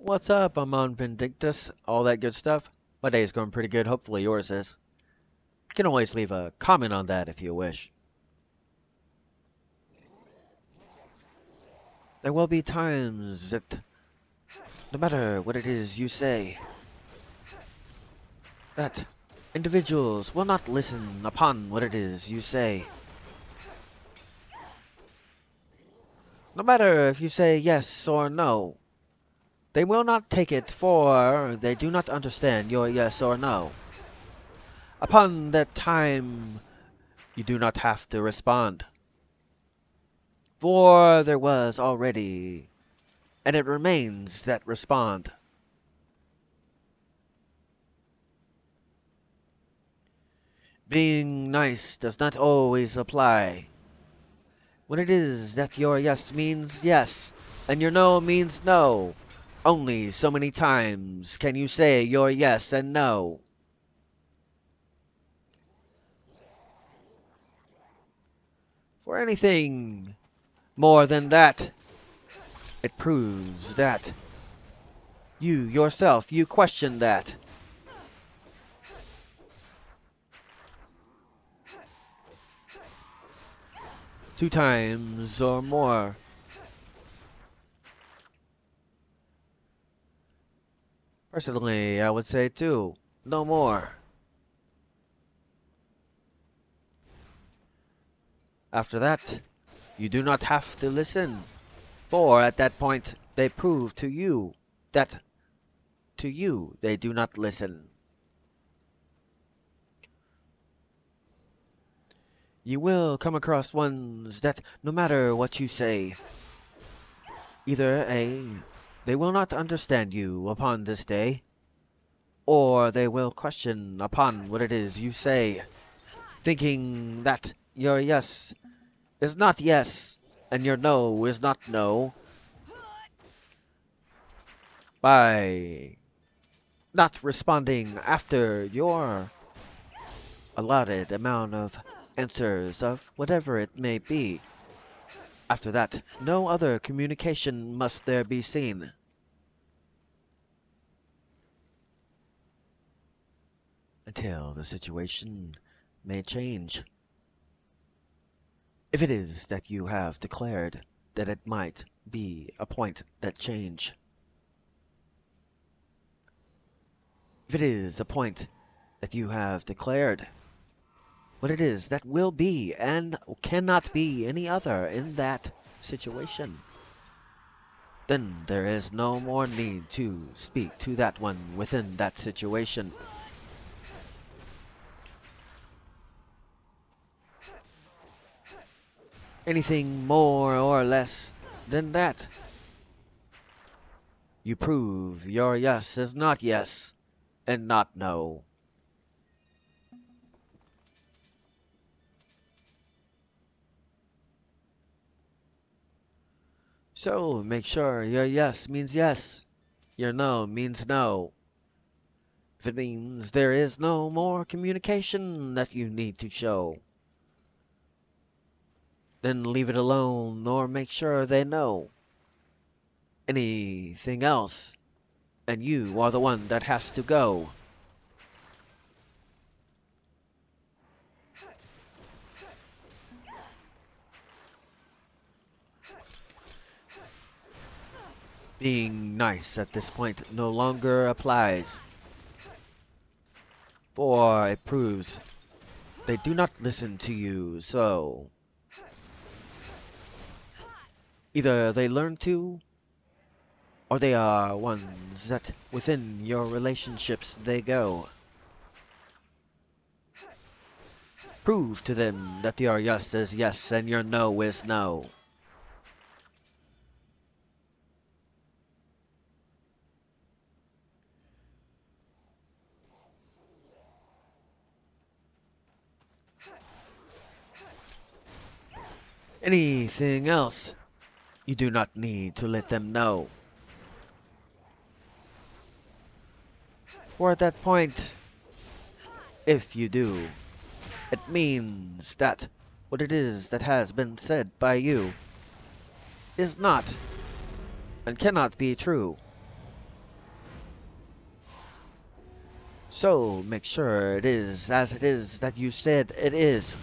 What's up? I'm on Vindictus, all that good stuff. My day's going pretty good, hopefully yours is. You can always leave a comment on that if you wish. There will be times that, no matter what it is you say, that individuals will not listen upon what it is you say. No matter if you say yes or no, they will not take it, for they do not understand your yes or no. Upon that time, you do not have to respond. For there was already, and it remains that respond. Being nice does not always apply. When it is that your yes means yes, and your no means no, only so many times can you say your yes and no. For anything more than that, it proves that you yourself, you question that. Two times or more. Personally, I would say two, no more. After that, you do not have to listen, for at that point they prove to you that to you they do not listen. You will come across ones that, no matter what you say, either A, they will not understand you upon this day, or they will question upon what it is you say, thinking that your yes is not yes, and your no is not no, by not responding after your allotted amount of answers of whatever it may be. After that, no other communication must there be seen. Until the situation may change. If it is that you have declared that it might be a point that change. If it is a point that you have declared, what it is that will be and cannot be any other in that situation, then there is no more need to speak to that one within that situation. Anything more or less than that, you prove your yes is not yes and not no. So make sure your yes means yes, your no means no. If it means there is no more communication that you need to show, then leave it alone or make sure they know. Anything else, and you are the one that has to go. Being nice at this point no longer applies, for it proves they do not listen to you, so either they learn to, or they are ones that within your relationships they go. Prove to them that your yes is yes and your no is no. Anything else, you do not need to let them know. For at that point, if you do, it means that what it is that has been said by you is not and cannot be true. So make sure it is as it is that you said it is.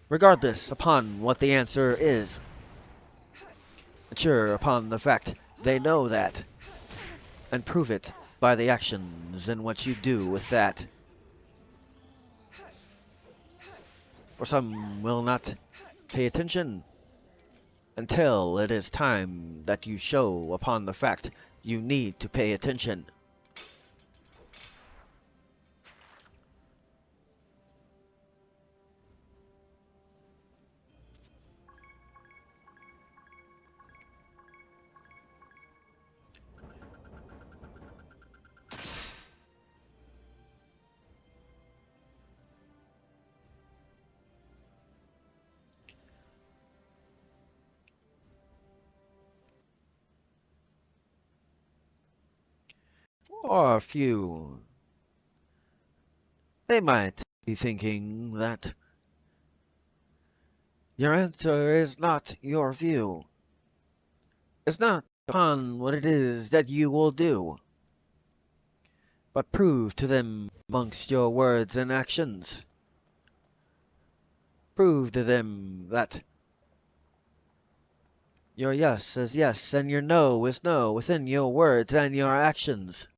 Regardless upon what the answer is. Sure upon the fact they know that. And prove it by the actions and what you do with that. For some will not pay attention until it is time that you show upon the fact you need to pay attention. For a few, they might be thinking that your answer is not your view. It's not upon what it is that you will do, but prove to them amongst your words and actions. Prove to them that your yes is yes and your no is no within your words and your actions.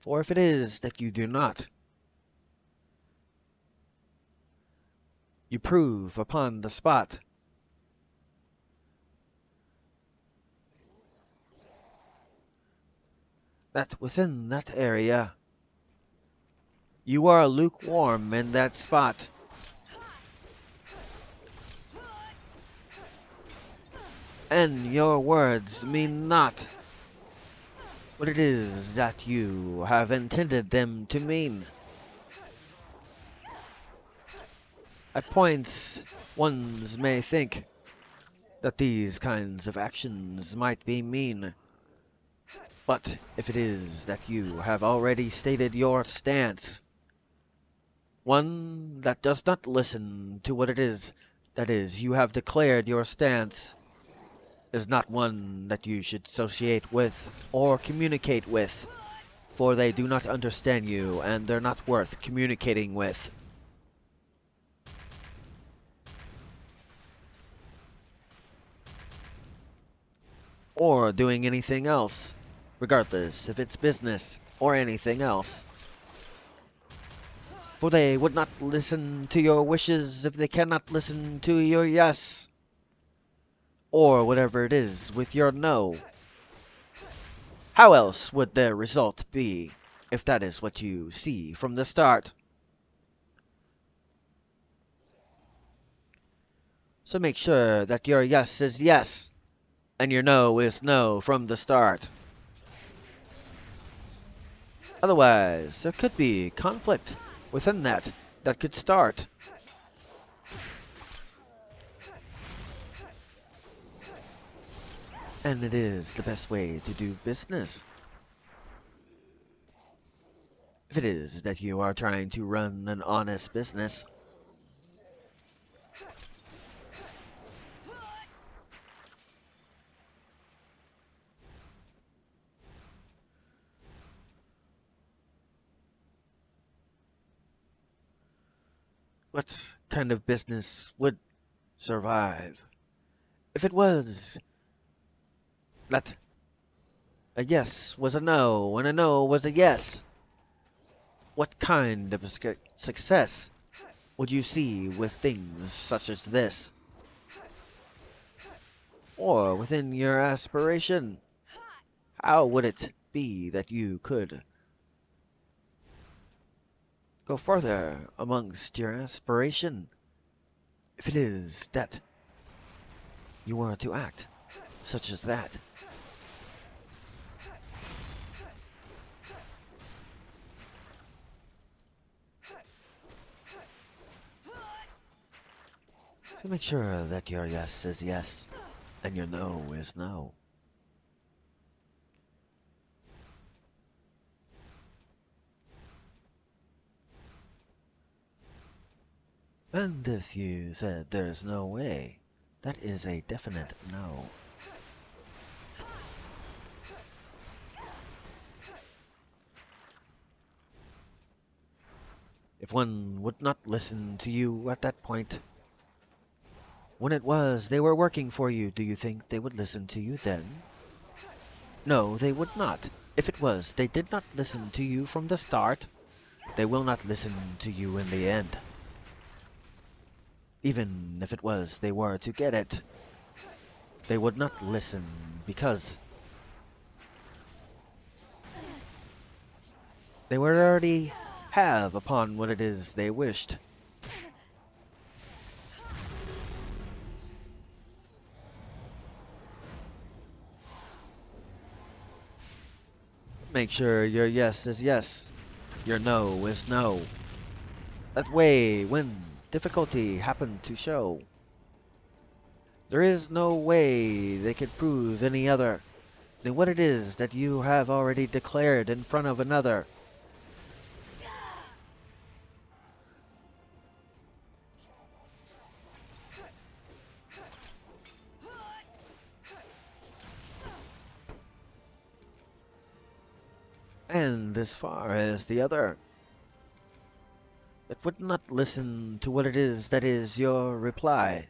For if it is that you do not, you prove upon the spot that within that area you are lukewarm in that spot. And your words mean not what it is that you have intended them to mean. At points, ones may think that these kinds of actions might be mean. But if it is that you have already stated your stance, one that does not listen to what it is, that is, you have declared your stance, is not one that you should associate with or communicate with, for they do not understand you and they're not worth communicating with. Or doing anything else, regardless if it's business or anything else. For they would not listen to your wishes if they cannot listen to your yes. Or whatever it is with your no. How else would their result be, if that is what you see from the start? So make sure that your yes is yes, and your no is no from the start. Otherwise, there could be conflict within that could start. And it is the best way to do business. If it is that you are trying to run an honest business. What kind of business would survive if it was that a yes was a no and a no was a yes? What kind of success would you see with things such as this? Or within your aspiration, how would it be that you could go further amongst your aspiration if it is that you were to act such as that? So make sure that your yes is yes and your no is no. And if you said there's no way, that is a definite no. If one would not listen to you at that point, when it was they were working for you, do you think they would listen to you then? No, they would not. If it was they did not listen to you from the start, they will not listen to you in the end. Even if it was they were to get it, they would not listen because they would already have upon what it is they wished. Make sure your yes is yes, your no is no. That way, when difficulty happened to show, there is no way they could prove any other than what it is that you have already declared in front of another. And as far as the other, that would not listen to what it is that is your reply.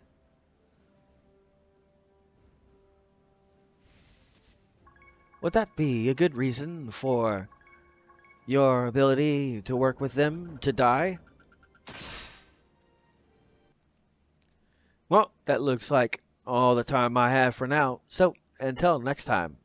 Would that be a good reason for your ability to work with them to die? Well, that looks like all the time I have for now, so until next time.